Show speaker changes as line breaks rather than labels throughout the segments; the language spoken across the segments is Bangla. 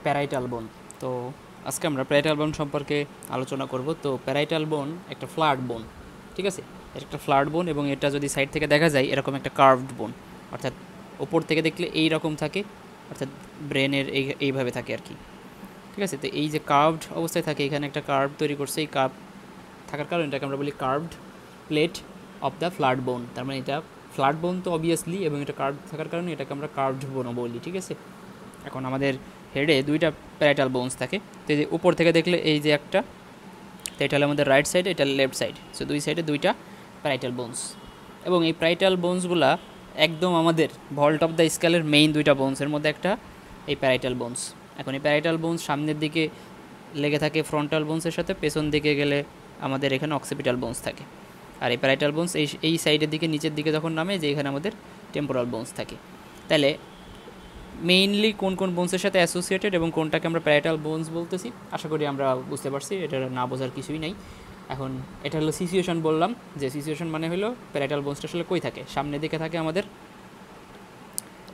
প্যারাইটাল বোন। তো আজকে আমরা প্যারাইটাল বোন সম্পর্কে আলোচনা করব। তো প্যারাইটাল বোন একটা ফ্ল্যাট বোন, ঠিক আছে? এটা একটা ফ্ল্যাট বোন এবং এটা যদি সাইড থেকে দেখা যায় এরকম একটা কার্ভড বোন, অর্থাৎ ওপর থেকে দেখলে এই রকম থাকে, অর্থাৎ ব্রেনের এইভাবে থাকে আর কি, ঠিক আছে? তো এই যে কার্ভড অবস্থায় থাকে, এখানে একটা কার্ভ তৈরি করছে, এই কার্ভ থাকার কারণে এটাকে আমরা বলি curved plate of the flat বোন। তার মানে এটা ফ্ল্যাট বোন তো অবভিয়াসলি, এবং এটা কার্ভ থাকার কারণে এটাকে আমরা কার্ভড বোনও বলি, ঠিক আছে? এখন আমাদের হেডে দুইটা প্যারাইটাল বোনস থাকে। তো এই যে উপর থেকে দেখলে এই যে একটা, তো এটা হলো আমাদের রাইট সাইড, এটা লেফট সাইড, সো দুই সাইডে দুইটা প্যারাইটাল বোনস। এবং এই প্যারাইটাল বোনসগুলা একদম আমাদের ভল্ট অফ দ্য স্কেলের মেইন দুইটা বোনসের মধ্যে একটা এই প্যারাইটাল বোনস। এখন এই প্যারাইটাল বোনস সামনের দিকে লেগে থাকে ফ্রন্টাল বোনসের সাথে, পেছন দিকে গেলে আমাদের এখানে অক্সিপিটাল বোনস থাকে। আর এই প্যারাইটাল বোনস এই সাইডের দিকে নিচের দিকে যখন নামে, যে এখানে আমাদের টেম্পোরাল বোনস থাকে। তাহলে মেইনলি কোন কোন বোনসের সাথে অ্যাসোসিয়েটেড এবং কোনটাকে আমরা প্যারাইটাল বোনস বলতেছি, আশা করি আমরা বুঝতে পারছি। এটা না বোঝার কিছুই নাই। এখন এটা হলো সিচুয়েশন, বললাম যে সিচুয়েশন মানে হলো প্যারাইটাল বোনসটা আসলে কই থাকে। সামনের দিকে থাকে আমাদের,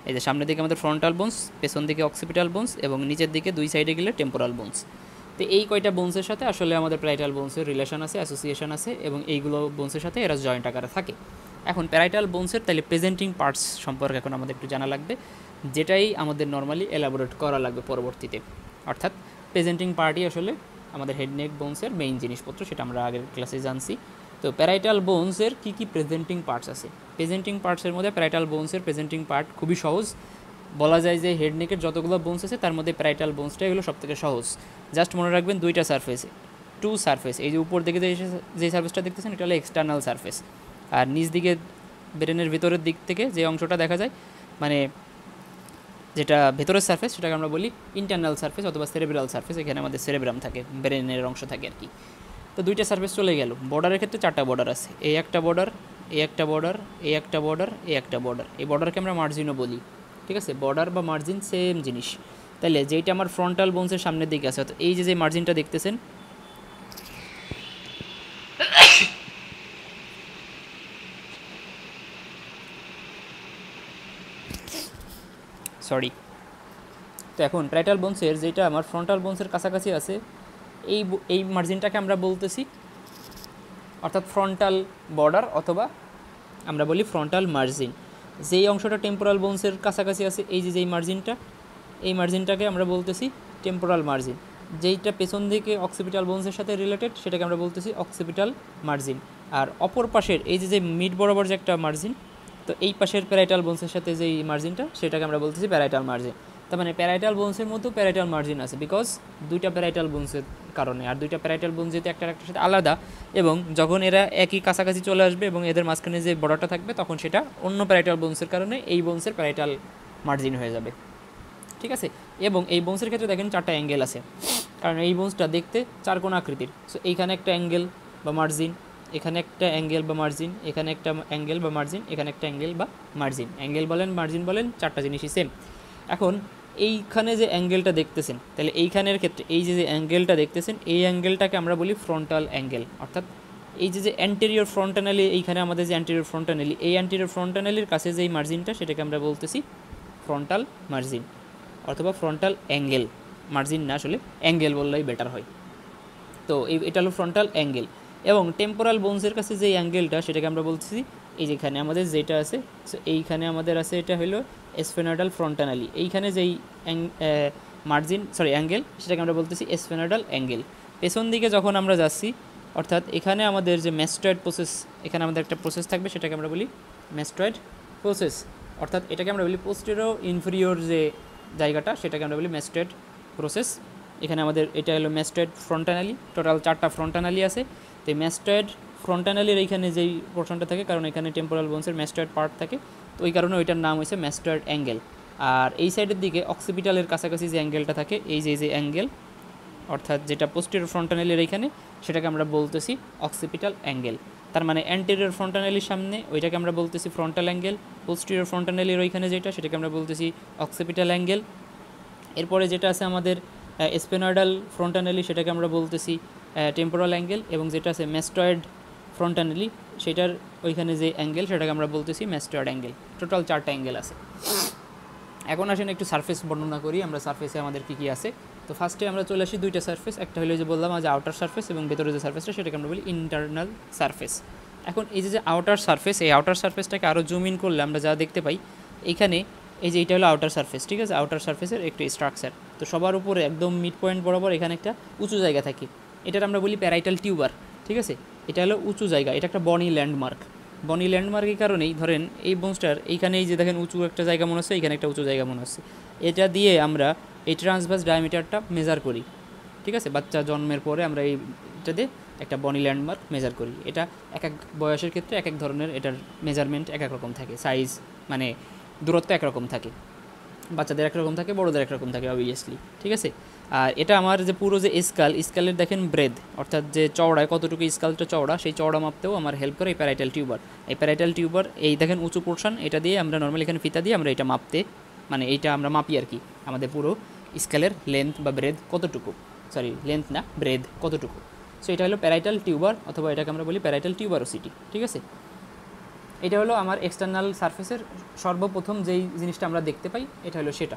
এই যে সামনের দিকে আমাদের ফ্রন্টাল বোনস, পেছন দিকে অক্সিপিটাল বোনস এবং নিচের দিকে দুই সাইডে গেলে টেম্পোরাল বোনস। তো এই কয়টা বোনসের সাথে আসলে আমাদের প্যারাইটাল বোনসের রিলেশন আছে, অ্যাসোসিয়েশন আছে, এবং এইগুলো বোনসের সাথে এরা জয়েন্ট আকারে থাকে। এখন প্যারাইটাল বোনসের তাহলে প্রেজেন্টিং পার্টস সম্পর্কে এখন আমাদের একটু জানা লাগবে, যেটাই আমাদের নর্মালি এলাবোরেট করা লাগবে পরবর্তীতে। অর্থাৎ প্রেজেন্টিং পার্টই আসলে আমাদের হেড নেক বোনসের মেইন জিনিসপত্র, সেটা আমরা আগের ক্লাসে জানছি। তো প্যারাইটাল বোনসের কী কী প্রেজেন্টিং পার্টস আছে? প্রেজেন্টিং পার্টসের মধ্যে প্যারাইটাল বোনসের প্রেজেন্টিং পার্ট খুবই সহজ। বলা যায় যে হেড নেকের যতগুলো বোনস আছে তার মধ্যে প্যারাইটাল বোনসটাই হলো সবথেকে সহজ। জাস্ট মনে রাখবেন দুইটা সারফেস, টু সারফেস। এই যে উপর দিকে যে সারফেসটা দেখতেছেন এটা হলো এক্সটার্নাল সারফেস, আর নিচ দিকে ব্রেনের ভেতরের দিক থেকে যে অংশটা দেখা যায়, মানে যেটা ভেতরের সারফেস, সেটাকে আমরা বলি ইন্টারনাল সারফেস অথবা সেরেব্রাল সারফেস। এখানে আমাদের সেরেব্রাম থাকে, ব্রেনের অংশ থাকে আর কি। তো দুইটা সারফেস চলে গেল। বর্ডারের ক্ষেত্রে চারটা বর্ডার আছে, এই একটা বর্ডার, এই একটা বর্ডার, এই একটা বর্ডার, এই একটা বর্ডার। এই বর্ডারকে আমরা মার্জিনও বলি, ঠিক আছে? বর্ডার বা মার্জিন সেম জিনিস। তাহলে যেইটা আমার ফ্রন্টাল বোনসের সামনের দিকে আছে, অর্থাৎ এই যে মার্জিনটা দেখতেছেন, সরি। তো এখন প্যারাইটাল বোনসের যেটা আমার ফ্রন্টাল বোনসের কাছাকাছি আছে, এই মার্জিনটাকে আমরা বলতেছি, অর্থাৎ ফ্রন্টাল বর্ডার অথবা আমরা বলি ফ্রন্টাল মার্জিন। যেই অংশটা টেম্পোরাল বোনসের কাছাকাছি আছে, এই যে মার্জিনটা, এই মার্জিনটাকে আমরা বলতেছি টেম্পোরাল মার্জিন। যেইটা পেছন দিকে অক্সিপিটাল বোনসের সাথে রিলেটেড, সেটাকে আমরা বলতেছি অক্সিপিটাল মার্জিন। আর অপর পাশের এই যে মিড বরাবর যে একটা মার্জিন, তো এই পাশের প্যারাইটাল বোনসের সাথে যেই মার্জিনটা, সেটাকে আমরা বলতেছি প্যারাইটাল মার্জিন। তার মানে প্যারাইটাল বোনসের মধ্যেও প্যারাইটাল মার্জিন আছে, বিকজ দুইটা প্যারাইটাল বোনসের কারণে। আর দুইটা প্যারাইটাল বোন যেহেতু একটা একটার সাথে আলাদা, এবং যখন এরা একই কাছাকাছি চলে আসবে এবং এদের মাঝখানে যে বর্ডারটা থাকবে, তখন সেটা অন্য প্যারাইটাল বোনসের কারণে এই বোনসের প্যারাইটাল মার্জিন হয়ে যাবে, ঠিক আছে? এবং এই বোনসের ক্ষেত্রে দেখেন চারটা অ্যাঙ্গেল আছে, কারণ এই বোনসটা দেখতে চারকোণ আকৃতির। সো এইখানে একটা অ্যাঙ্গেল বা মার্জিন, এখানে একটা অ্যাঙ্গেল বা মার্জিন, এখানে একটা অ্যাঙ্গেল বা মার্জিন, এখানে একটা অ্যাঙ্গেল বা মার্জিন। অ্যাঙ্গেল বলেন মার্জিন বলেন, চারটা জিনিসই সেম। এখন এইখানে যে অ্যাঙ্গেলটা দেখতেছেন, তাহলে এইখানের ক্ষেত্রে এই যে অ্যাঙ্গেলটা দেখতেছেন, এই অ্যাঙ্গেলটাকে আমরা বলি ফ্রন্টাল অ্যাঙ্গেল। অর্থাৎ এই যে অ্যান্টেরিয়র ফ্রন্টানালি, এইখানে আমাদের যে অ্যান্টেরিয়র ফ্রন্টানালি, এই অ্যান্টেরিয়র ফ্রন্টানালির কাছে যেই মার্জিনটা, সেটাকে আমরা বলতেছি ফ্রন্টাল মার্জিন অথবা ফ্রন্টাল অ্যাঙ্গেল। মার্জিন না, আসলে অ্যাঙ্গেল বললেই বেটার হয়। তো এটা হলো ফ্রন্টাল অ্যাঙ্গেল। এবং টেম্পোরাল বোনসের কাছে যে অ্যাঙ্গেলটা, সেটাকে আমরা বলছি, এই যেখানে আমাদের যেটা আছে, সো এইখানে আমাদের আছে, এটা হলো এসফেনয়েডাল ফ্রন্টানালি। এইখানে যেই মার্জিন অ্যাঙ্গেল, সেটাকে আমরা বলতেছি এসফেনয়েডাল অ্যাঙ্গেল। পেছন দিকে যখন আমরা যাচ্ছি, অর্থাৎ এখানে আমাদের যে ম্যাস্টয়েড প্রসেস, এখানে আমাদের একটা প্রসেস থাকবে, সেটাকে আমরা বলি ম্যাস্টয়েড প্রসেস। অর্থাৎ এটাকে আমরা বলি পোস্টেরিয়র ইনফেরিয়র যে জায়গাটা, সেটাকে আমরা বলি ম্যাস্টয়েড প্রসেস। এখানে আমাদের এটা হলো ম্যাস্টয়েড ফ্রন্টানালি, টোটাল চারটা ফ্রন্টানালি আছে। তো এই ম্যাস্টয়েড ফ্রন্টানালির এইখানে যেই পোর্শনটা থাকে, কারণ এখানে টেম্পোরাল বোনসের ম্যাস্টয়েড পার্ট থাকে, তো ওই কারণে ওইটার নাম হয়েছে ম্যাস্টয়েড অ্যাঙ্গেল। আর এই সাইডের দিকে অক্সিপিটালের কাছাকাছি যে অ্যাঙ্গেলটা থাকে, এই যে অ্যাঙ্গেল, অর্থাৎ যেটা পোস্টেরিয়র ফ্রন্টানালির এইখানে, সেটাকে আমরা বলতেছি অক্সিপিটাল অ্যাঙ্গেল। তার মানে অ্যান্টেরিয়র ফ্রন্টানালির সামনে ওইটাকে আমরা বলতেছি ফ্রন্টাল অ্যাঙ্গেল, পোস্টেরিয়র ফ্রন্টানালির ওইখানে যেটা, সেটাকে আমরা বলতেছি অক্সিপিটাল অ্যাঙ্গেল। এরপরে যেটা আছে আমাদের স্পেনয়েডাল ফ্রন্টানালি, সেটাকে আমরা বলতেছি টেম্পোরাল অ্যাঙ্গেল, এবং যেটা আছে ম্যাস্টয়েড ফ্রন্টানালি, সেটার ওইখানে যে অ্যাঙ্গেল, সেটাকে আমরা বলতেছি ম্যাস্টয়েড অ্যাঙ্গেল। টোটাল চারটা অ্যাঙ্গেল আছে। এখন আসেন একটু সারফেস বর্ণনা করি আমরা সারফেসে আমাদের কী কী আছে। তো ফার্স্টে আমরা চলে আসি দুইটা সারফেস, একটা হলো যে বললাম যে আউটার সারফেস এবং ভেতরে যে সারফেসটা সেটাকে আমরা বলি ইন্টারনাল সারফেস। এখন এই যে আউটার সারফেস, এই আউটার সারফেসটাকে আরও জুম ইন করলে আমরা যা দেখতে পাই এইখানে এই যে এটা হলো আউটার সারফেস, ঠিক আছে, আউটার সারফেসের একটি স্ট্রাকচার। তো সবার উপরে একদম মিড পয়েন্ট বরাবর এখানে একটা উঁচু জায়গা থাকে, এটার আমরা বলি প্যারাইটাল টিউবার, ঠিক আছে। এটা হলো উঁচু জায়গা, এটা একটা বনি ল্যান্ডমার্ক। বনি ল্যান্ডমার্ক এই কারণেই ধরেন এই বোনস্টার এইখানে এই যে দেখেন উঁচু একটা জায়গা মনে হচ্ছে, এখানে একটা উঁচু জায়গা মনে হচ্ছে, এটা দিয়ে আমরা এই ট্রান্সভার্স ডায়ামিটারটা মেজার করি, ঠিক আছে। বাচ্চা জন্মের পরে আমরা এইটা দিয়ে একটা বনি ল্যান্ডমার্ক মেজার করি। এটা এক এক বয়সের ক্ষেত্রে এক এক ধরনের এটার মেজারমেন্ট এক এক রকম থাকে, সাইজ মানে দূরত্ব একরকম থাকে, বাচ্চাদের একরকম থাকে, বড়োদের একরকম থাকে অবভিয়াসলি, ঠিক আছে। আর এটা আমার যে পুরো যে স্কালের দেখেন ব্রেথ, অর্থাৎ যে চওড়ায় কতটুকু স্কালটা চওড়া, সেই চওড়া মাপতেও আমার হেল্প করে এই প্যারাইটাল টিউবার। এই প্যারাইটাল টিউবার এই দেখেন উঁচু পোর্শন, এটা দিয়ে আমরা নর্মালি এখানে ফিতা দিয়ে আমরা এটা মাপতে, মানে এইটা আমরা মাপি আর কি, আমাদের পুরো স্কেলের লেন্থ বা ব্রেথ কতটুকু, সরি লেন্থ না ব্রেথ কতটুকু। সো এটা হলো প্যারাইটাল টিউবার, অথবা এটাকে আমরা বলি প্যারাইটাল টিউবারোসিটি, ঠিক আছে। এটা হলো আমার এক্সটার্নাল সারফেসের সর্বপ্রথম যেই জিনিসটা আমরা দেখতে পাই, এটা হলো সেটা,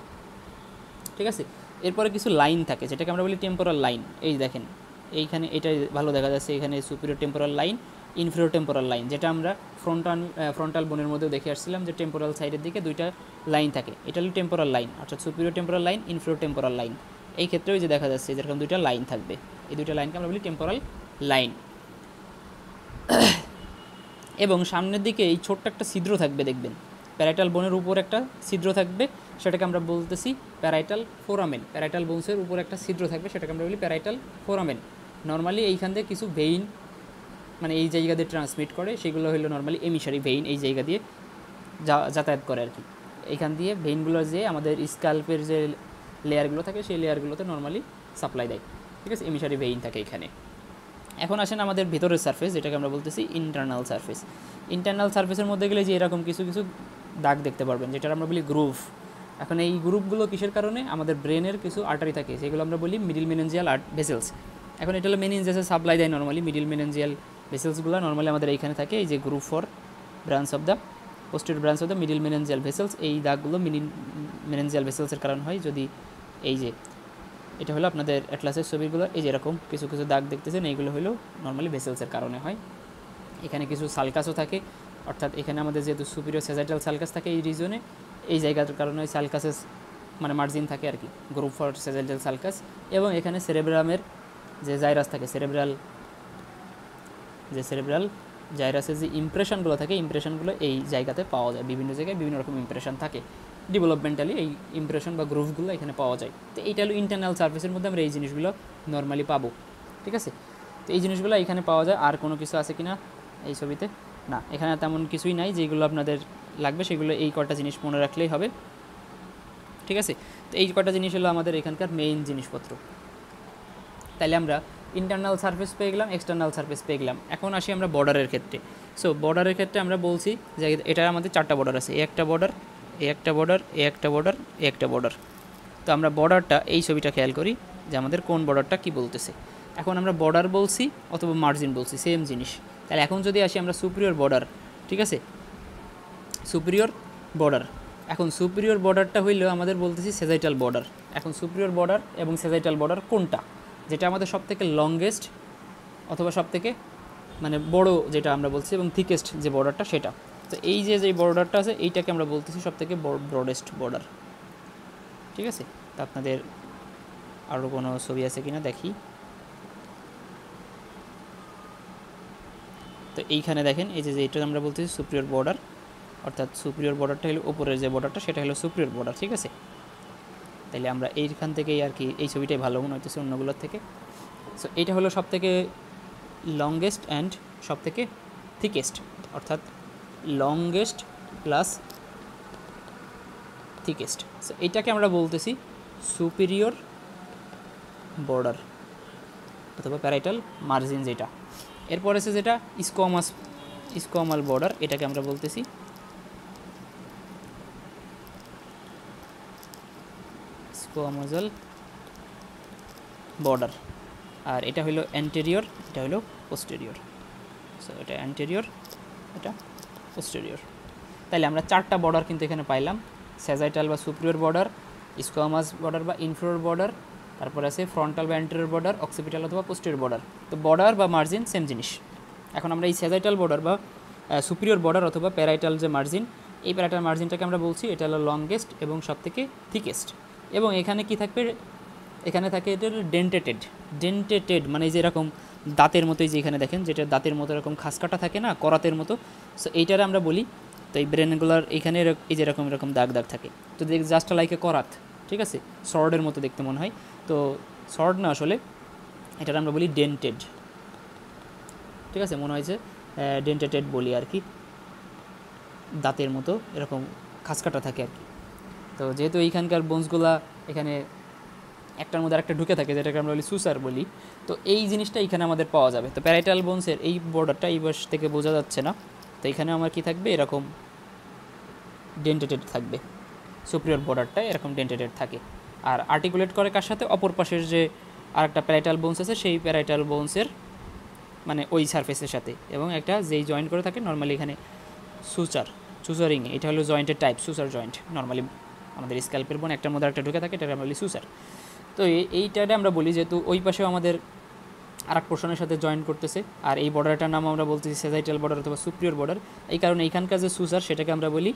ঠিক আছে। এরপরে কিছু লাইন থাকে যেটাকে আমরা বলি টেম্পোরাল লাইন। এই দেখেন এইখানে এটা ভালো দেখা যাচ্ছে, এখানে superior temporal line, inferior temporal line, যেটা আমরা ফ্রন্টাল বোনের মধ্যেও দেখে আসছিলাম যে টেম্পোরাল সাইডের দিকে দুইটা লাইন থাকে, এটা হলো টেম্পোরাল লাইন, অর্থাৎ superior temporal line, inferior temporal line. এই ক্ষেত্রেও যে দেখা যাচ্ছে যেরকম দুইটা লাইন থাকবে, এই দুইটা লাইনকে আমরা বলি টেম্পোরাল লাইন। এবং সামনের দিকে এই ছোট্ট একটা ছিদ্র থাকবে দেখবেন, প্যারাইটাল বোনের উপর একটা ছিদ্র থাকবে, সেটাকে আমরা বলতেছি প্যারাইটাল ফোরামেন। প্যারাইটাল বোনসের উপর একটা ছিদ্র থাকবে, সেটাকে আমরা বলি প্যারাইটাল ফোরামেন। নর্মালি এইখান থেকে কিছু ভেইন মানে এই জায়গা দিয়ে ট্রান্সমিট করে, সেগুলো হলো নর্মালি এমিশারি ভেইন, এই জায়গা দিয়ে যাতায়াত করে আর কি। এইখান দিয়ে ভেইনগুলো যে আমাদের স্কাল্পের যে লেয়ারগুলো থাকে সেই লেয়ারগুলোতে নর্মালি সাপ্লাই দেয়, ঠিক আছে, এমিশারি ভেইন থাকে এখানে। এখন আসেন আমাদের ভেতরের সারফেস, যেটাকে আমরা বলতেছি ইন্টারনাল সারফেস। ইন্টারনাল সারফেসের মধ্যে গেলে যে এরকম কিছু কিছু দাগ দেখতে পারবেন, যেটা আমরা বলি গ্রুভ। এখন এই গ্রুপগুলো কিসের কারণে, আমাদের ব্রেনের কিছু আর্টারি থাকে, সেগুলো আমরা বলি মিডিল মেনেঞ্জিয়াল ভেসেলস। এখন এটা হলো মেনিনজাসে সাপ্লাই দেয় নর্মালি, মিডিল মেনেঞ্জিয়াল ভেসেলসগুলো নর্মালি আমাদের এইখানে থাকে, এই যে groove for branch of the posterior branch of the middle meningeal vessels. এই দাগগুলো মেনেঞ্জিয়াল ভেসেলসের কারণ হয়। যদি এই যে এটা হলো আপনাদের অ্যাটলাসের ছবিগুলো, এই যে এরকম কিছু কিছু দাগ দেখতেছেন, এইগুলো হলো নর্মালি ভেসেলসের কারণে হয়। এখানে কিছু সালকাসও থাকে, অর্থাৎ এখানে আমাদের যেহেতু সুপিরিয়র সেজাইটাল সালকাস থাকে এই রিজনে, এই জায়গাটার কারণে সালকাসের মানে মার্জিন থাকে আর কি, গ্রুপ ফর সেজাইটাল সালকাস। এবং এখানে সেরেব্রামের যে জাইরাস থাকে, সেরেব্রাল জাইরাসের যে ইমপ্রেশনগুলো থাকে, ইমপ্রেশনগুলো এই জায়গাতে পাওয়া যায়, বিভিন্ন জায়গায় বিভিন্ন রকম ইমপ্রেশন থাকে, ডেভেলপমেন্টালি এই ইমপ্রেশন বা গ্রুভগুলো এখানে পাওয়া যায়। তো এইটা হলো ইন্টারনাল সার্ফেসের মধ্যে আমরা এই জিনিসগুলো নর্মালি পাবো, ঠিক আছে। তো এই জিনিসগুলো এখানে পাওয়া যায়। আর কোনো কিছু আছে কি না এই ছবিতে? না, এখানে তেমন কিছুই নাই। যেগুলো আপনাদের লাগবে সেগুলো এই কটা জিনিস মনে রাখলেই হবে, ঠিক আছে। তো এই কটা জিনিস হলো আমাদের এখানকার মেইন জিনিসপত্র। তাইলে আমরা ইন্টারনাল সারফেস পেয়ে গেলাম, এক্সটার্নাল সারফেস পেয়ে গেলাম। এখন আসি আমরা বর্ডারের ক্ষেত্রে। সো বর্ডারের ক্ষেত্রে আমরা বলছি যে এটা আমাদের চারটা বর্ডার আছে, একটা বর্ডার, একটা বর্ডার, একটা বর্ডার, একটা বর্ডার। তো আমরা বর্ডারটা এই ছবিটা খেয়াল করি যে আমাদের কোন বর্ডারটা কী বলতেছে। এখন আমরা বর্ডার বলছি অথবা মার্জিন বলছি, সেম জিনিস। তাহলে এখন যদি আসি আমরা সুপিরিয়র বর্ডার, ঠিক আছে, সুপিরিয়র বর্ডার। এখন সুপিরিয়র বর্ডারটা হইলেও আমাদের বলতেছি সেজাইটাল বর্ডার। এখন সুপিরিয়র বর্ডার এবং সেজাইটাল বর্ডার কোনটা, যেটা আমাদের সবথেকে লংগেস্ট অথবা সবথেকে মানে বড় যেটা আমরা বলছি, এবং থিকেস্ট যে বর্ডারটা সেটা। তো এই যে বর্ডারটা আছে এইটাকে আমরা বলতেছি সবথেকে ব্রডেস্ট বর্ডার, ঠিক আছে। তো আপনাদের আরও কোনো ছবি আছে কিনা দেখি। তো এইখানে দেখেন এই যে এটা আমরা বলতেছি সুপিরিয়র বর্ডার, অর্থাৎ সুপিরিয়র বর্ডারটা হলো উপরের যে বর্ডারটা সেটা হলো সুপিরিয়র বর্ডার, ঠিক আছে। তাইলে আমরা এইখান থেকেই আর কি এই ছবিটাই ভালো মনে হইতেছে অন্যগুলোর থেকে। সো এইটা হলো সবথেকে লংগেস্ট অ্যান্ড সবথেকে থিকেস্ট, অর্থাৎ লংগেস্ট প্লাস থিকেস্ট। সো এইটাকে আমরা বলতেছি সুপিরিয়র বর্ডার অথবা প্যারাইটাল মার্জিন যেটা। এরপর আছে যেটা স্কোয়ামাল বর্ডার, এটাকে আমরা বলতেছি স্কোয়ামাজাল বর্ডার। আর এটা হলো অ্যান্টেরিয়র, এটা হলো পোস্টেরিয়র। সো এটা অ্যান্টেরিয়র, এটা পোস্টেরিয়র। তাইলে আমরা চারটা বর্ডার কিন্তু এখানে পাইলাম, স্যাজাইটাল বা সুপিরিয়র বর্ডার, স্কোয়ামাস বর্ডার বা ইনফিরিয়র বর্ডার, তারপর আছে ফ্রন্টাল বা অ্যান্টেরিয়র বর্ডার, অক্সিপিটাল অথবা পোস্টেরিয়র বর্ডার। তো বর্ডার বা মার্জিন সেম জিনিস। এখন আমরা এই স্যাজাইটাল বর্ডার বা সুপিরিয়র বর্ডার অথবা প্যারাইটাল যে মার্জিন, এই প্যারাইটাল মার্জিনটাকে আমরা বলছি এটা হলো লংগেস্ট এবং সবথেকে থিকেস্ট। এবং এখানে কি থাকবে, এখানে থাকে এটা ডেন্টেটেড মানে যে এরকম দাঁতের মতোই, যে এখানে দেখেন যেটা দাঁতের মতো এরকম খাসকাটা থাকে না, করাতের মতো, সো এইটার আমরা বলি। তো এই ব্রেনগুলার এখানে এই যে এরকম এরকম দাগ দাগ থাকে, তো জাস্ট লাইক এ করাত, ঠিক আছে, সর্ডের মতো দেখতে মনে হয়। তো সর্ড না, আসলে এটার আমরা বলি ডেন্টেড, ঠিক আছে, মনে হয় যে ডেন্টেটেড বলি আর কি, দাঁতের মতো এরকম খাসকাটা থাকে আর কি। তো যেহেতু এইখানকার বোনসগুলা এখানে একটার মধ্যে একটা ঢুকে থাকে, যেটাকে আমরা বলি সুসার বলি, তো এই জিনিসটা এখানে আমাদের পাওয়া যাবে। তো প্যারাইটাল বোনসের এই বর্ডারটা এই পাশ থেকে বোঝা যাচ্ছে না, তো এখানে আমার কি থাকবে, এরকম ডেন্টেটেড থাকবে, সুপিরিয়র বর্ডারটা এরকম ডেন্টেটেড থাকে। আর আর্টিকুলেট করে কার সাথে, অপর পাশের যে আরেকটা প্যারাইটাল বোনস আছে সেই প্যারাইটাল বোনসের মানে ওই সারফেসের সাথে, এবং একটা যেই জয়েন্ট করে থাকে নর্মালি এখানে সুসারিং, এটা হলো জয়েন্টের টাইপ, সুসার জয়েন্ট। নর্মালি আমাদের স্ক্যাল্পের বোন একটার মধ্যে একটা ঢুকে থাকে, এটা আমরা বলি সুসার। তো এইটাতে আমরা বলি যেহেতু ওই পাশেও আমাদের আরেক পোর্শনের সাথে জয়েন করতেছে, আর এই বর্ডারটার নাম আমরা বলতেছি স্যাজাইটাল বর্ডার অথবা সুপিরিয়র বর্ডার। এই কারণে এইখানকার যে সুসার সেটাকে আমরা বলি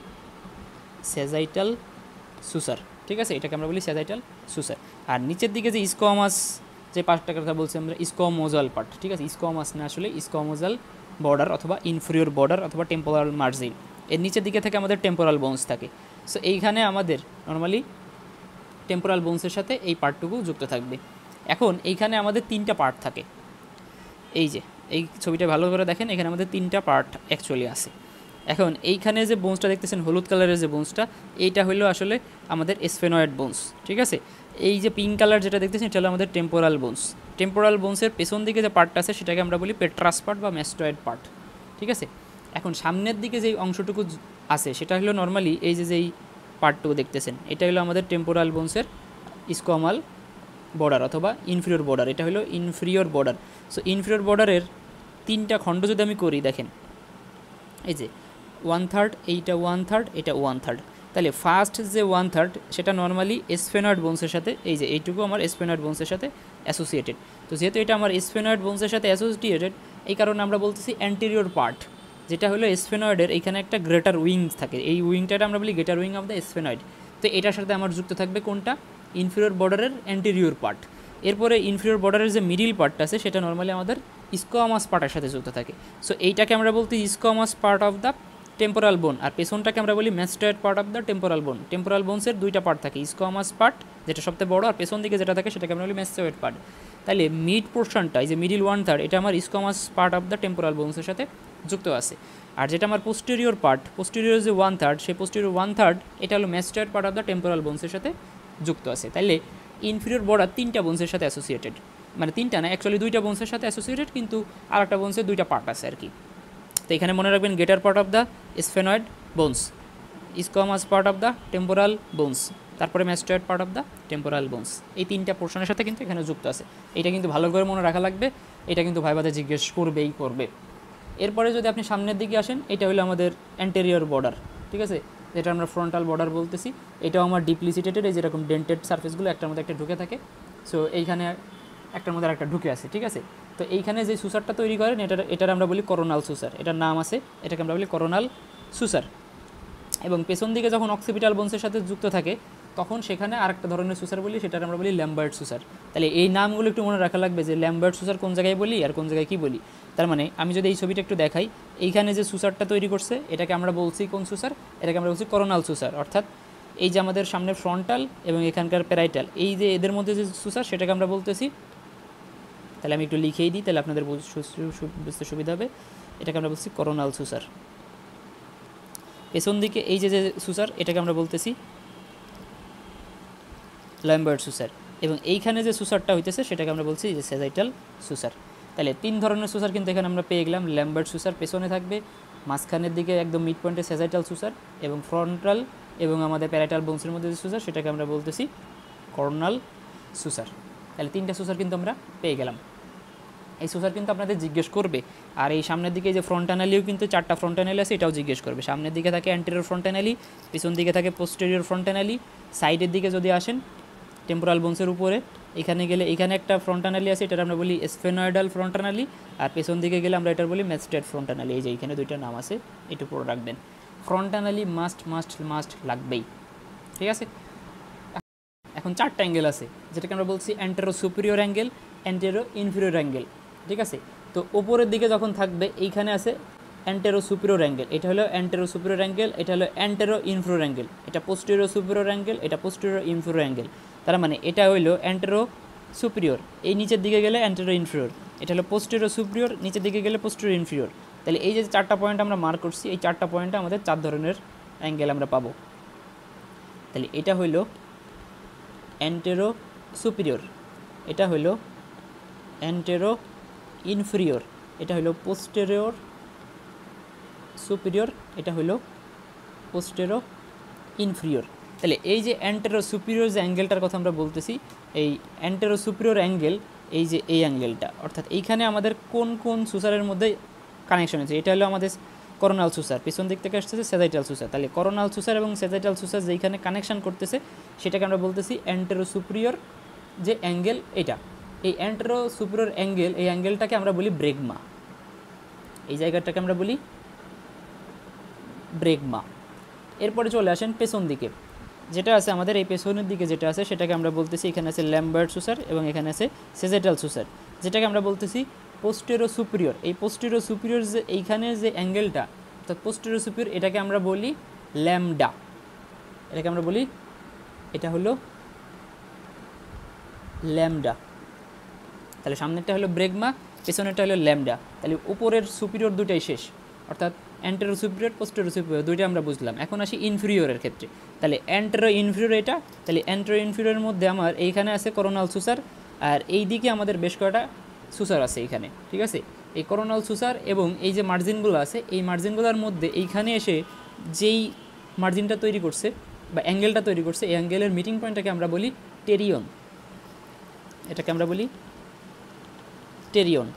স্যাজাইটাল সুসার, ঠিক আছে, এটাকে আমরা বলি স্যাজাইটাল সুসার। আর নিচের দিকে যে স্কোয়ামাস যে পার্টটার কথা বলছি আমরা, স্কোয়ামোজাল পার্ট, ঠিক আছে, স্কোয়ামাস না, আসলে স্কোয়ামোজাল বর্ডার অথবা ইনফিরিয়র বর্ডার অথবা টেম্পোরাল মার্জিন, এর নিচের দিকে থেকে আমাদের টেম্পোরাল বোনস থাকে। সো এইখানে আমাদের নর্মালি টেম্পোরাল বোনসের সাথে এই পার্টটুকু যুক্ত থাকবে। এখন এইখানে আমাদের তিনটা পার্ট থাকে, এই যে এই ছবিটা ভালো করে দেখেন, এখানে আমাদের তিনটা পার্ট অ্যাকচুয়ালি আছে। এখন এইখানে যে বোনসটা দেখতেছেন হলুদ কালারের যে বোনসটা, এইটা হলো আসলে আমাদের স্ফেনয়েড বোনস, ঠিক আছে। এই যে পিঙ্ক কালার যেটা দেখতেছেন এটা হলো আমাদের টেম্পোরাল বোনস। টেম্পোরাল বোনসের পেছন দিকে যে পার্টটা আছে সেটাকে আমরা বলি পেট্রাস পার্ট বা ম্যাস্টয়েড পার্ট, ঠিক আছে। এখন সামনের দিকে যেই অংশটুকু আছে সেটা হলো নর্মালি এই যে যেই পার্টটুকু দেখতেছেন, এটা হলো আমাদের টেম্পোরাল বোনসের স্কোয়ামাল বর্ডার অথবা ইনফিরিয়র বর্ডার, এটা হলো ইনফিরিয়র বর্ডার। সো ইনফিরিয়র বর্ডারের তিনটা খণ্ড যদি আমি করি, দেখেন এই যে 1/3, এইটা 1/3, এটা 1/3, তাহলে ফার্স্ট যে 1/3 সেটা নর্মালি স্ফেনয়েড বোনসের সাথে, এই যে এইটুকু আমার স্ফেনয়েড বোনসের সাথে অ্যাসোসিয়েটেড। তো যেহেতু এটা আমার স্ফেনয়েড বোনসের সাথে অ্যাসোসিয়েটেড, এই কারণে আমরা বলতেছি অ্যান্টেরিয়র পার্ট, যেটা হলো স্ফেনয়েডের এইখানে একটা গ্রেটার উইংস থাকে, এই উইংটাটা আমরা বলি greater wing of the sphenoid. তো এটার সাথে আমার যুক্ত থাকবে কোনটা, ইনফিরিয়র বর্ডারের অ্যান্টেরিয়র পার্ট। এরপরে ইনফিরিয়র বর্ডারের যে মিডিল পার্টটা আছে সেটা নর্মালি আমাদের স্কোয়ামাস পার্টের সাথে যুক্ত থাকে। সো এইটাকে আমরা বলতে squamous part of the temporal বোন, আর পেছনটাকে আমরা বলি mastoid part of the temporal বোন। টেম্পোরাল বোনসের দুইটা পার্ট থাকে, স্কোয়ামাস পার্ট যেটা সবথেকে বড়, আর পেছন দিকে যেটা থাকে সেটাকে আমরা বলি ম্যাস্টয়েড পার্ট। তাহলে মিড পোর্শনটা, এই যে মিডিল 1/3, এটা আমার squamous part of the temporal বোনসের সাথে যুক্ত আছে। আর যেটা আমার পোস্টেরিয়র পার্ট, পোস্টেরিয়র যে 1/3, সেই পোস্টেরিয়র 1/3 এটা হলো mastoid part of the temporal বোনসের সাথে যুক্ত আছে। তাইলে ইনফিরিয়র বর্ডার তিনটা বোনসের সাথে অ্যাসোসিয়েটেড, মানে তিনটা না, অ্যাকচুয়ালি দুইটা বোনসের সাথে অ্যাসোসিয়েটেড, কিন্তু আর একটা বোনসের দুইটা পার্ট আছে আর কি। তো এখানে মনে রাখবেন greater part of the sphenoid bones, squamous part of the temporal bones, তারপরে mastoid part of the temporal bones, এই তিনটা পোর্শনের সাথে কিন্তু এখানে যুক্ত আছে। এটা কিন্তু ভালো করে মনে রাখা লাগবে, এটা কিন্তু ভাইবাতে জিজ্ঞেস করবে। এরপরে যদি আপনি সামনের দিকে আসেন, এটা হলো আমাদের অ্যান্টেরিয়র বর্ডার, ঠিক আছে, যেটা আমরা ফ্রন্টাল বর্ডার বলতেছি। এটাও আমার ডিপলি সিটেটেড, এই যেরকম ডেন্টেড সার্ফেসগুলো একটার মধ্যে একটা ঢুকে থাকে। সো এইখানে একটার মধ্যে একটা ঢুকে আছে, ঠিক আছে। তো এইখানে যে সুসারটা তৈরি করেন এটার আমরা বলি করোনাল সুসার, এটার নাম আছে, এটাকে আমরা বলি করোনাল সুসার। এবং পেছন দিকে যখন অক্সিপিটাল বোনসের সাথে যুক্ত থাকে তখন সেখানে আরেকটা ধরনের সুসার বলি, সেটার আমরা বলি ল্যাম্বার্ট সুসার। তাহলে এই নামগুলো একটু মনে রাখা লাগবে যে ল্যাম্বার্ট সুসার কোন জায়গায় বলি আর কোন জায়গায় কী বলি। তার মানে আমি যদি এই ছবিটা একটু দেখাই, এইখানে যে সুসারটা তৈরি করছে এটাকে আমরা বলছি কোন সুসার, এটাকে আমরা বলছি করোনাল সুসার। অর্থাৎ এই যে আমাদের সামনে ফ্রন্টাল এবং এখানকার প্যারাইটাল, এই যে এদের মধ্যে যে সুসার সেটাকে আমরা বলতেছি, তাহলে আমি একটু লিখেই দিই তাহলে আপনাদের বুঝতে সুবিধা হবে। এটাকে আমরা বলছি করোনাল সুসার। পেছন দিকে এই যে সুসার এটাকে আমরা বলতেছি ল্যাম্বার্ট সুসার, এবং এইখানে যে সুসারটা হইতেছে সেটাকে আমরা বলছি যে স্যাজাইটাল সুসার। তাহলে তিন ধরনের সুসার কিন্তু এখানে আমরা পেয়ে গেলাম। ল্যাম্বার্ট সুসার পেছনে থাকবে, মাঝখানের দিকে একদম মিড পয়েন্টে স্যাজাইটাল সুসার, এবং ফ্রন্টাল এবং আমাদের প্যারাইটাল বোনসের মধ্যে যে সুসার সেটাকে আমরা বলতেছি করোনাল সুসার। তাহলে তিনটা সুসার কিন্তু আমরা পেয়ে গেলাম। এই সুসার কিন্তু আপনাদের জিজ্ঞেস করবে। আর এই সামনের দিকে যে ফ্রন্ট অ্যানালিও কিন্তু 4টা ফ্রন্ট অ্যানালি আছে, এটাও জিজ্ঞেস করবে। সামনের দিকে থাকে অ্যান্টেরিয়র ফ্রন্ট অ্যানালি, পিছন দিকে থাকে পোস্টেরিয়র ফ্রন্ট অ্যানালি। সাইডের দিকে যদি আসেন টেম্পোরাল বোনসের উপরে, এখানে গেলে এখানে একটা ফ্রন্ট অ্যানালি আছে, এটার আমরা বলি স্ফেনয়েডাল ফ্রন্ট অ্যানালি। আর পেছন দিকে গেলে আমরা এটার বলি ম্যাস্টেড ফ্রন্ট অ্যানালি। এই যে এখানে দুইটা নাম আছে, এটুকু পড়ে রাখবেন। ফ্রন্ট অ্যানালি মাস্ট লাগবেই, ঠিক আছে। এখন 4টা অ্যাঙ্গেল আছে, যেটাকে আমরা বলছি antero superior angle, antero inferior angle, ঠিক আছে। তো ওপরের দিকে যখন থাকবে এইখানে আছে অ্যান্টেরো সুপিরিয়র অ্যাঙ্গেল, এটা হলো অ্যান্টেরো সুপিরিয়র অ্যাঙ্গেল, এটা হলো অ্যান্টেরো ইনফিরিয়র অ্যাঙ্গেল, এটা পোস্টেরিয়র সুপিরিয়র অ্যাঙ্গেল, এটা পোস্টেরিয়র ইনফিরিয়র অ্যাঙ্গেল। তার মানে এটা হইলো অ্যান্টেরো সুপিরিয়র, এই নিচের দিকে গেলে অ্যান্টেরো ইনফিরিয়র, এটা হলো পোস্টেরিয়র সুপিরিয়র, নিচের দিকে গেলে পোস্টেরিয়র ইনফিরিয়র। তাহলে এই যে 4টা পয়েন্ট আমরা মার্ক করছি, এই 4টা পয়েন্টে আমাদের 4 ধরনের অ্যাঙ্গেল আমরা পাবো। তাহলে এটা হইলো অ্যান্টেরো সুপিরিয়র, এটা হইলো অ্যান্টেরো ইনফিরিয়র, এটা হইলো পোস্টেরিয়র সুপিরিয়র, এটা হইলো পোস্টেরো ইনফিরিয়র। তাহলে এই যে অ্যান্টেরো সুপিরিয়র যে অ্যাঙ্গেলটার কথা আমরা বলতেছি, এই অ্যান্টেরো সুপিরিয়র অ্যাঙ্গেল, এই যে এই অ্যাঙ্গেলটা, অর্থাৎ এইখানে আমাদের কোন কোন সুসারের মধ্যে কানেকশন আছে। এটা হলো আমাদের করোনাল সুসার, পিছন দিক থেকে আসতেছে সেজাইটাল সুসার। তাহলে করোনাল সুসার এবং সেজাইটাল সুসার যেখানে কানেকশন করতেছে সেটাকে আমরা বলতেছি অ্যান্টেরো সুপিরিয়র যে অ্যাঙ্গেল। এটা এই অ্যান্টেরো সুপিরিয়র অ্যাঙ্গেল, এই অ্যাঙ্গেলটাকে আমরা বলি ব্রেগমা, এই জায়গাটাকে আমরা বলি ব্রেগমা। এরপরে চলে আসেন পেছন দিকে, যেটা আছে আমাদের এই পেছনের দিকে যেটা আছে সেটাকে আমরা বলতেছি, এখানে আছে ল্যাম্বার্ট সুসার এবং এখানে আছে সেজেটাল সুসার, যেটাকে আমরা বলতেছি পোস্টেরো সুপিরিয়র। এই পোস্টেরো সুপিরিয়র যে এইখানে যে অ্যাঙ্গেলটা, অর্থাৎ পোস্টেরো সুপিরিয়র, এটাকে আমরা বলি ল্যামডা, এটাকে আমরা বলি, এটা হলো ল্যামডা। তাহলে সামনেরটা হলো ব্রেগমা, পেছনেরটা হলো ল্যামডা। তাহলে উপরের সুপিরিয়র দুটাই শেষ, অর্থাৎ অ্যান্টেরো সুপিরিয়র পোস্টেরো সুপিরিয়র দুইটা আমরা বুঝলাম। এখন আসি ইনফিরিয়রের ক্ষেত্রে। তাহলে অ্যান্টেরো ইনফিরিয়র এটা, তাহলে অ্যান্টেরো ইনফিরিয়রের মধ্যে আমার এইখানে আছে করোনাল সুসার, আর এই দিকে আমাদের বেশ কয়টা সুসার আছে এইখানে, ঠিক আছে। এই করোনাল সুসার এবং এই যে মার্জিনগুলো আছে, এই মার্জিনগুলোর মধ্যে এইখানে এসে যেই মার্জিনটা তৈরি করছে বা অ্যাঙ্গেলটা তৈরি করছে, এই অ্যাঙ্গেলের মিটিং পয়েন্টটাকে আমরা বলি টেরিয়ন, এটাকে আমরা বলি টেরিয়ন,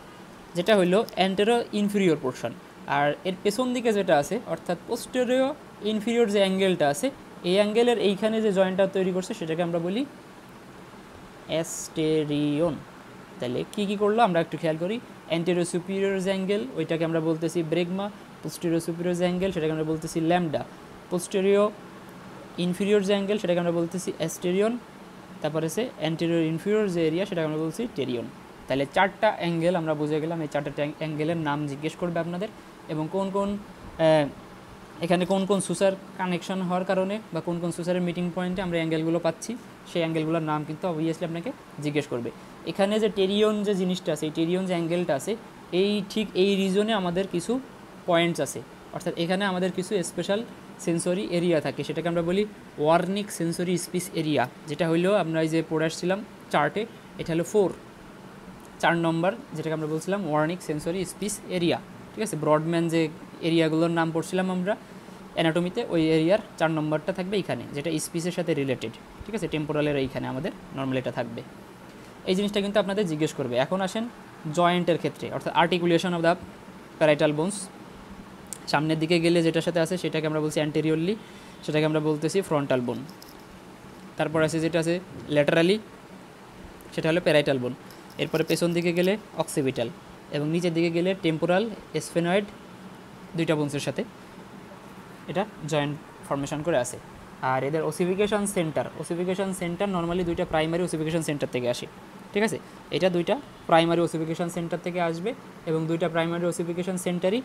যেটা হলো অ্যান্টেরো ইনফিরিয়র পোর্শন। আর এর পেছন দিকে যেটা আছে, অর্থাৎ পোস্টেরিয়র ইনফিরিয়র যে অ্যাঙ্গেলটা আছে, এই অ্যাঙ্গেলের এইখানে যে জয়েন্টটা তৈরি করছে সেটাকে আমরা বলি অ্যাস্টেরিয়ন। তাহলে কী কী করলো আমরা একটু খেয়াল করি। অ্যান্টেরিয়র সুপিরিয়র যে অ্যাঙ্গেল, ওইটাকে আমরা বলতেছি ব্রেগমা। পোস্টেরিয়র সুপিরিয়র যে অ্যাঙ্গেল, সেটাকে আমরা বলতেছি ল্যামডা। পোস্টেরিয়র ইনফিরিয়র যে অ্যাঙ্গেল, সেটাকে আমরা বলতেছি অ্যাস্টেরিয়ন। তারপরে আছে অ্যান্টেরিয়র ইনফিরিয়র যে এরিয়া, সেটাকে আমরা বলছি টেরিয়ন। তাহলে 4টা অ্যাঙ্গেল আমরা বুঝে গেলাম। এই 4টা অ্যাঙ্গেলের নাম জিজ্ঞেস করবে আপনাদের, এবং কোন কোন এখানে কোন কোন সুসার কানেকশন হওয়ার কারণে বা কোন কোন সুসারের মিটিং পয়েন্টে আমরা অ্যাঙ্গেলগুলো পাচ্ছি, সেই অ্যাঙ্গেলগুলোর নাম কিন্তু অবভিয়াসলি আপনাকে জিজ্ঞেস করবে। এখানে যে টেরিয়ন যে জিনিসটা আছে, এই টেরিয়ন যে অ্যাঙ্গেলটা আছে, এই ঠিক এই রিজনে আমাদের কিছু পয়েন্টস আছে, অর্থাৎ এখানে আমাদের কিছু স্পেশাল সেন্সরি এরিয়া থাকে, সেটাকে আমরা বলি ওয়ার্নিক সেন্সরি স্পিস এরিয়া, যেটা হইলো আমরা এই যে পড়ে আসছিলাম চার্টে, এটা হলো 4 নম্বর, যেটাকে আমরা বলছিলাম ওয়ার্নিক সেন্সরি স্পিস এরিয়া, ঠিক আছে। ব্রডম্যান যে এরিয়াগুলোর নাম পড়ছিলাম আমরা অ্যানাটমিতে, ওই এরিয়ার 4 নম্বরটা থাকবে এখানে, যেটা স্পিসের সাথে রিলেটেড, ঠিক আছে। টেম্পোরালের এইখানে আমাদের নর্মাল এটা থাকবে। এই জিনিসটা কিন্তু আপনাদের জিজ্ঞেস করবে। এখন আসেন জয়েন্টের ক্ষেত্রে, অর্থাৎ articulation of the parietal bones. সামনের দিকে গেলে যেটার সাথে আছে সেটাকে আমরা বলছি অ্যান্টেরিয়রলি, সেটাকে আমরা বলতেছি ফ্রন্টাল বোন। তারপর আছে যেটা আছে ল্যাটারালি, সেটা হলো প্যারাইটাল বোন। এরপরে পেছন দিকে গেলে অক্সিপিটাল, এবং নিচের দিকে গেলে টেম্পোরাল স্ফেনয়েড, দুইটা বোনসের সাথে এটা জয়েন্ট ফর্মেশন করে আছে। আর এদের ওসিফিকেশন সেন্টার নর্মালি দুইটা প্রাইমারি ওসিফিকেশন সেন্টার থেকে আসে, ঠিক আছে। এটা দুইটা প্রাইমারি ওসিফিকেশন সেন্টার থেকে আসবে, এবং দুইটা প্রাইমারি ওসিফিকেশন সেন্টারই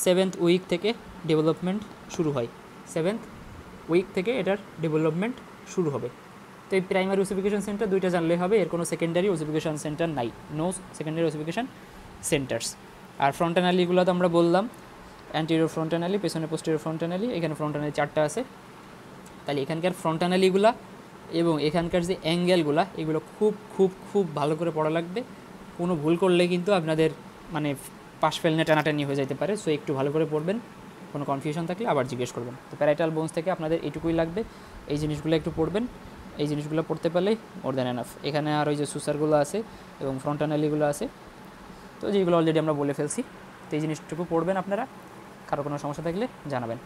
7th উইক থেকে ডেভেলপমেন্ট শুরু হয়। 7th উইক থেকে এটার ডেভেলপমেন্ট শুরু হবে। তো এই প্রাইমারি ওসিফিকেশন সেন্টার দুইটা জানলে হবে, এর কোনো সেকেন্ডারি ওসিফিকেশন সেন্টার নাই, নো সেকেন্ডারি ওসিফিকেশন সেন্টার্স। আর ফ্রন্ট অ্যানালিগুলো তো আমরা বললাম, অ্যান্টেরিয়র ফ্রন্ট অ্যানালি, পেছনে পোস্টেরিয়র ফ্রন্ট অ্যানালি, এখানে ফ্রন্ট অ্যানালি 4টা আছে। তাহলে এখানকার ফ্রন্ট অ্যানালিগুলা এবং এখানকার যে অ্যাঙ্গেলগুলা, এগুলো খুব খুব খুব ভালো করে পড়া লাগবে। কোনো ভুল করলে কিন্তু আপনাদের মানে পাশ ফেলনে টানাটানি হয়ে যেতে পারে। সো একটু ভালো করে পড়বেন, কোনো কনফিউশন থাকলে আবার জিজ্ঞেস করবেন। তো প্যারাইটাল বোনস থেকে আপনাদের এইটুকুই লাগবে, এই জিনিসগুলো একটু পড়বেন, এই জিনিসগুলো পড়তে পারলেই মোর দ্যান এনাফ। এখানে আর ওই যে সুসারগুলো আছে এবং ফ্রন্ট অ্যানালিগুলো আছে, তো যেগুলো অলরেডি আমরা বলে ফেলছি, তো এই জিনিসটুকু পড়বেন আপনারা, কারো কোনো সমস্যা থাকলে জানাবেন।